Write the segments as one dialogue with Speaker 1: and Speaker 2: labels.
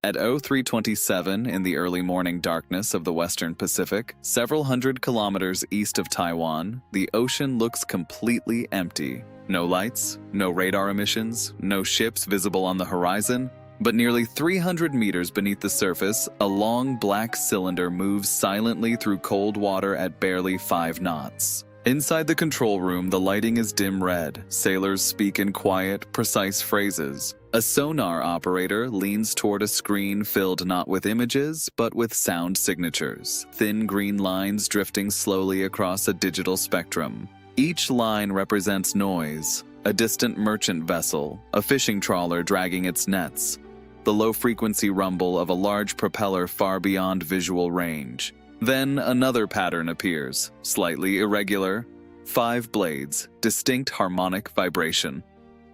Speaker 1: At 0327 in the early morning darkness of the Western Pacific, several hundred kilometers east of Taiwan, the ocean looks completely empty. No lights, no radar emissions, no ships visible on the horizon, but nearly 300 meters beneath the surface, a long black cylinder moves silently through cold water at barely 5 knots. Inside the control room, the lighting is dim red. Sailors speak in quiet, precise phrases. A sonar operator leans toward a screen filled not with images, but with sound signatures, thin green lines drifting slowly across a digital spectrum. Each line represents noise, a distant merchant vessel, a fishing trawler dragging its nets, the low-frequency rumble of a large propeller far beyond visual range. Then another pattern appears, slightly irregular. 5 blades, distinct harmonic vibration.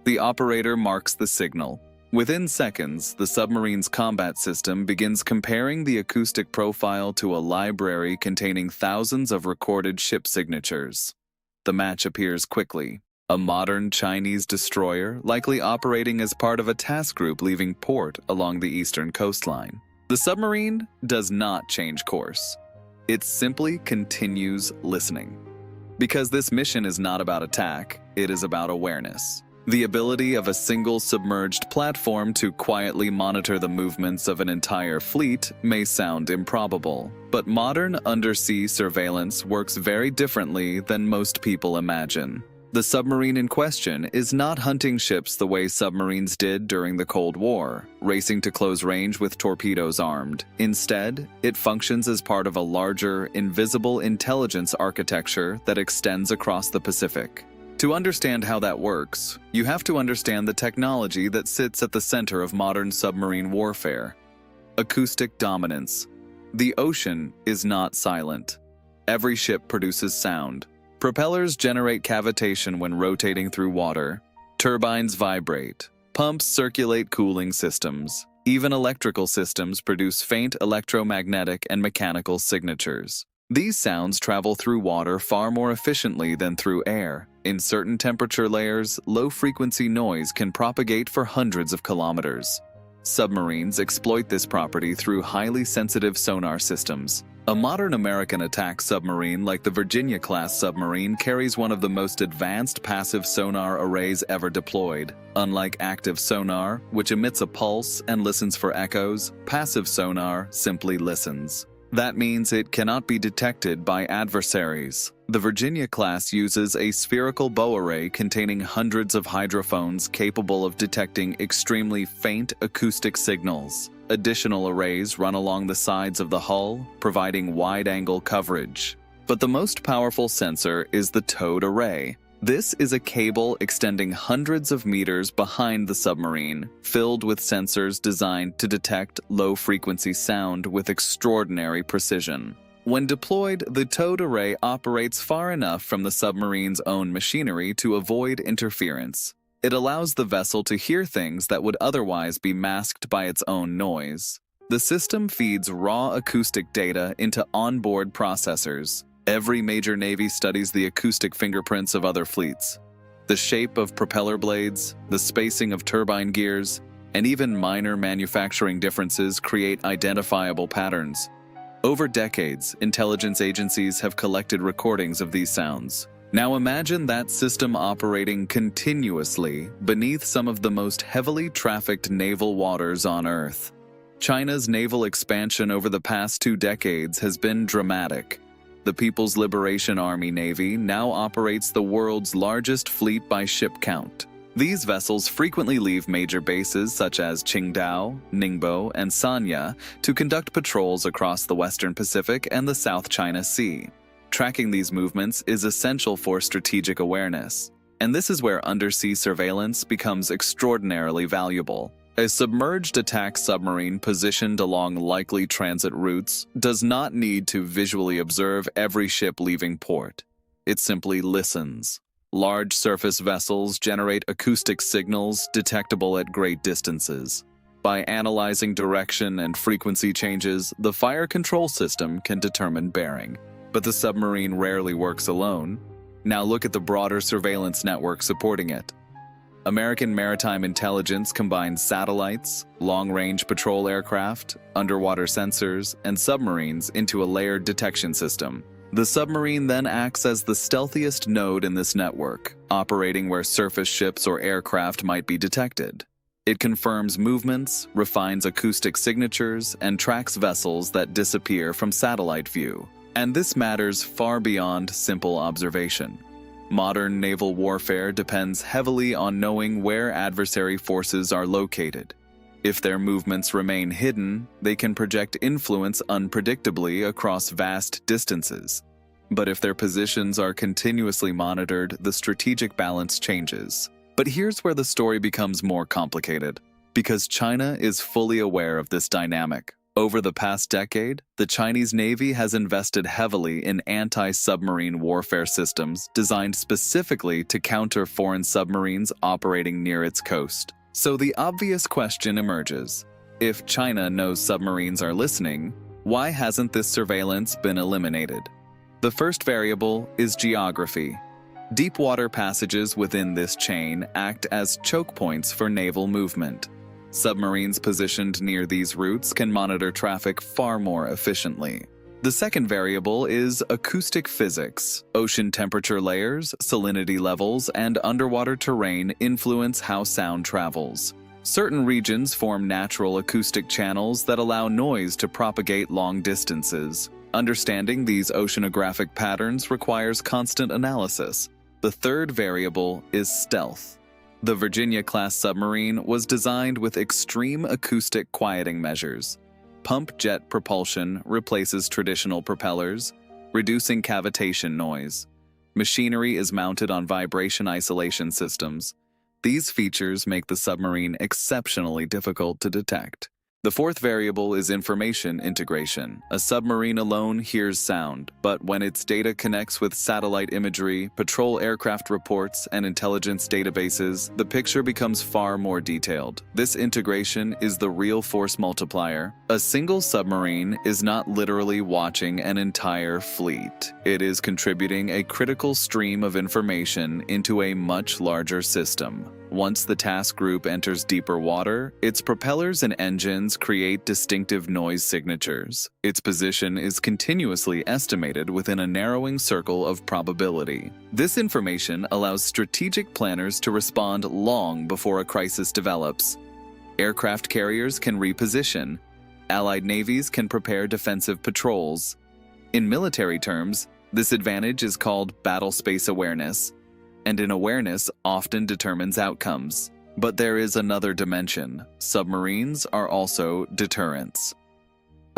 Speaker 1: The operator marks the signal. Within seconds, the submarine's combat system begins comparing the acoustic profile to a library containing thousands of recorded ship signatures. The match appears quickly. A modern Chinese destroyer, likely operating as part of a task group leaving port along the eastern coastline. The submarine does not change course. It simply continues listening. Because this mission is not about attack, it is about awareness. The ability of a single submerged platform to quietly monitor the movements of an entire fleet may sound improbable, but modern undersea surveillance works very differently than most people imagine. The submarine in question is not hunting ships the way submarines did during the Cold War, racing to close range with torpedoes armed. Instead, it functions as part of a larger, invisible intelligence architecture that extends across the Pacific. To understand how that works, you have to understand the technology that sits at the center of modern submarine warfare. Acoustic dominance. The ocean is not silent. Every ship produces sound. Propellers generate cavitation when rotating through water. Turbines vibrate. Pumps circulate cooling systems. Even electrical systems produce faint electromagnetic and mechanical signatures. These sounds travel through water far more efficiently than through air. In certain temperature layers, low-frequency noise can propagate for hundreds of kilometers. Submarines exploit this property through highly sensitive sonar systems. A modern American attack submarine like the Virginia-class submarine carries one of the most advanced passive sonar arrays ever deployed. Unlike active sonar, which emits a pulse and listens for echoes, passive sonar simply listens. That means it cannot be detected by adversaries. The Virginia-class uses a spherical bow array containing hundreds of hydrophones capable of detecting extremely faint acoustic signals. Additional arrays run along the sides of the hull, providing wide-angle coverage. But the most powerful sensor is the towed array. This is a cable extending hundreds of meters behind the submarine, filled with sensors designed to detect low-frequency sound with extraordinary precision. When deployed, the towed array operates far enough from the submarine's own machinery to avoid interference. It allows the vessel to hear things that would otherwise be masked by its own noise. The system feeds raw acoustic data into onboard processors. Every major navy studies the acoustic fingerprints of other fleets. The shape of propeller blades, the spacing of turbine gears, and even minor manufacturing differences create identifiable patterns. Over decades, intelligence agencies have collected recordings of these sounds. Now imagine that system operating continuously beneath some of the most heavily trafficked naval waters on Earth. China's naval expansion over the past 2 decades has been dramatic. The People's Liberation Army Navy now operates the world's largest fleet by ship count. These vessels frequently leave major bases such as Qingdao, Ningbo, and Sanya to conduct patrols across the Western Pacific and the South China Sea. Tracking these movements is essential for strategic awareness, and this is where undersea surveillance becomes extraordinarily valuable. A submerged attack submarine positioned along likely transit routes does not need to visually observe every ship leaving port. It simply listens. Large surface vessels generate acoustic signals detectable at great distances. By analyzing direction and frequency changes, the fire control system can determine bearing. But the submarine rarely works alone. Now look at the broader surveillance network supporting it. American maritime intelligence combines satellites, long-range patrol aircraft, underwater sensors, and submarines into a layered detection system. The submarine then acts as the stealthiest node in this network, operating where surface ships or aircraft might be detected. It confirms movements, refines acoustic signatures, and tracks vessels that disappear from satellite view. And this matters far beyond simple observation. Modern naval warfare depends heavily on knowing where adversary forces are located. If their movements remain hidden, they can project influence unpredictably across vast distances. But if their positions are continuously monitored, the strategic balance changes. But here's where the story becomes more complicated, because China is fully aware of this dynamic. Over the past decade, the Chinese Navy has invested heavily in anti-submarine warfare systems designed specifically to counter foreign submarines operating near its coast. So the obvious question emerges: if China knows submarines are listening, why hasn't this surveillance been eliminated? The first variable is geography. Deep water passages within this chain act as choke points for naval movement. Submarines positioned near these routes can monitor traffic far more efficiently. The second variable is acoustic physics. Ocean temperature layers, salinity levels, and underwater terrain influence how sound travels. Certain regions form natural acoustic channels that allow noise to propagate long distances. Understanding these oceanographic patterns requires constant analysis. The third variable is stealth. The Virginia-class submarine was designed with extreme acoustic quieting measures. Pump jet propulsion replaces traditional propellers, reducing cavitation noise. Machinery is mounted on vibration isolation systems. These features make the submarine exceptionally difficult to detect. The fourth variable is information integration. A submarine alone hears sound, but when its data connects with satellite imagery, patrol aircraft reports, and intelligence databases, the picture becomes far more detailed. This integration is the real force multiplier. A single submarine is not literally watching an entire fleet. It is contributing a critical stream of information into a much larger system. Once the task group enters deeper water, its propellers and engines create distinctive noise signatures. Its position is continuously estimated within a narrowing circle of probability. This information allows strategic planners to respond long before a crisis develops. Aircraft carriers can reposition. Allied navies can prepare defensive patrols. In military terms, this advantage is called battle space awareness, and in awareness often determines outcomes. But there is another dimension. Submarines are also deterrence.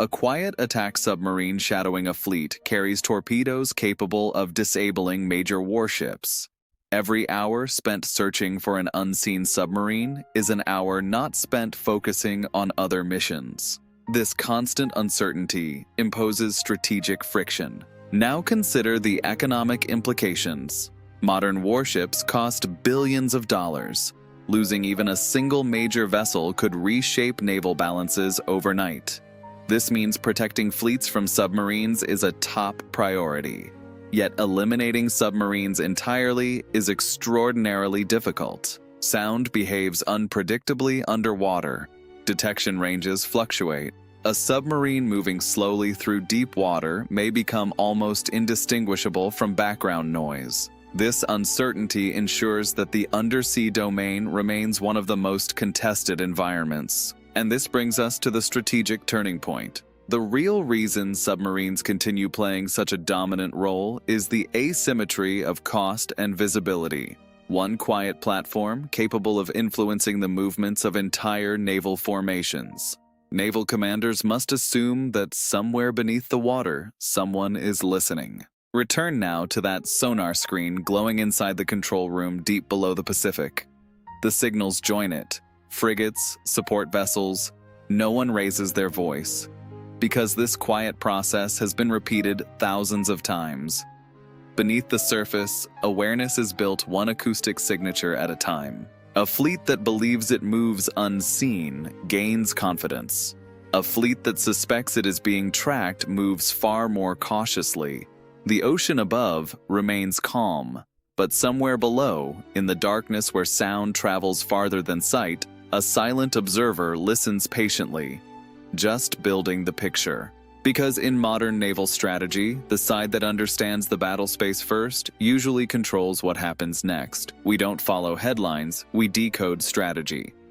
Speaker 1: A quiet attack submarine shadowing a fleet carries torpedoes capable of disabling major warships. Every hour spent searching for an unseen submarine is an hour not spent focusing on other missions. This constant uncertainty imposes strategic friction. Now consider the economic implications. Modern warships cost billions of dollars. Losing even a single major vessel could reshape naval balances overnight. This means protecting fleets from submarines is a top priority. Yet eliminating submarines entirely is extraordinarily difficult. Sound behaves unpredictably underwater. Detection ranges fluctuate. A submarine moving slowly through deep water may become almost indistinguishable from background noise. This uncertainty ensures that the undersea domain remains one of the most contested environments. And this brings us to the strategic turning point. The real reason submarines continue playing such a dominant role is the asymmetry of cost and visibility. One quiet platform capable of influencing the movements of entire naval formations. Naval commanders must assume that somewhere beneath the water, someone is listening. Return now to that sonar screen glowing inside the control room deep below the Pacific. The signals join it. Frigates, support vessels, no one raises their voice. Because this quiet process has been repeated thousands of times. Beneath the surface, awareness is built one acoustic signature at a time. A fleet that believes it moves unseen gains confidence. A fleet that suspects it is being tracked moves far more cautiously. The ocean above remains calm. But somewhere below, in the darkness where sound travels farther than sight, a silent observer listens patiently, just building the picture. Because in modern naval strategy, the side that understands the battle space first usually controls what happens next. We don't follow headlines, we decode strategy.